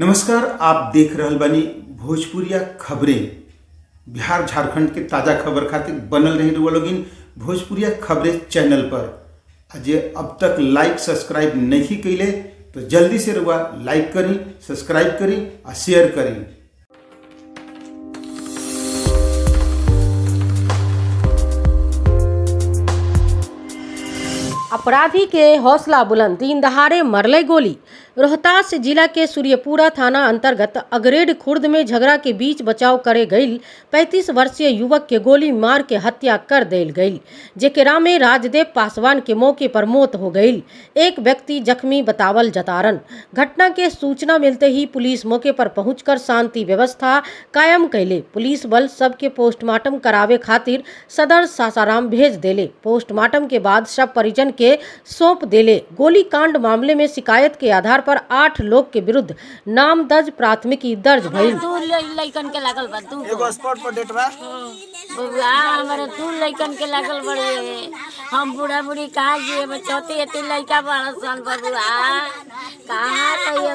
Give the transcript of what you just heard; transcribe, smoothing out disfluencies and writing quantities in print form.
नमस्कार, आप देख रहल बानी भोजपुरिया खबरें। बिहार झारखंड के ताज़ा खबर खातिर बनल रही रुआ लोगिन भोजपुरिया खबरें चैनल पर। अजय अब तक लाइक सब्सक्राइब नहीं कैले तो जल्दी से रुआ लाइक करी, सब्सक्राइब करी और शेयर करी। अपराधी के हौसला बुलंद, दिन दहाड़े मरले गोली। रोहतास जिला के सूर्यपुरा थाना अंतर्गत अगरेड खुर्द में झगड़ा के बीच बचाव करे गई 35 वर्षीय युवक के गोली मार के हत्या कर देल गई, जेकरा में राजदेव पासवान के मौके पर मौत हो गई। एक व्यक्ति जख्मी बतावल जतारन। घटना के सूचना मिलते ही पुलिस मौके पर पहुंचकर शांति व्यवस्था कायम कैले। पुलिस बल सबके पोस्टमार्टम करावे खातिर सदर सासाराम भेज देले। पोस्टमार्टम के बाद शव परिजन के सौंप देले। गोली कांड मामले में शिकायत के आधार पर 8 लोग के विरुद्ध नामजद प्राथमिकी दर्ज भइल। तू लइकन के लागल बा, तू एगो स्पॉट पर डेट बा। बबुआ हमारे तू लइकन के लागल बड़े। हम बूढ़ा बूढ़ी कहाँ जिए, चौथी एती लइका बड़ा सन बबुआ, कहाँ कहिए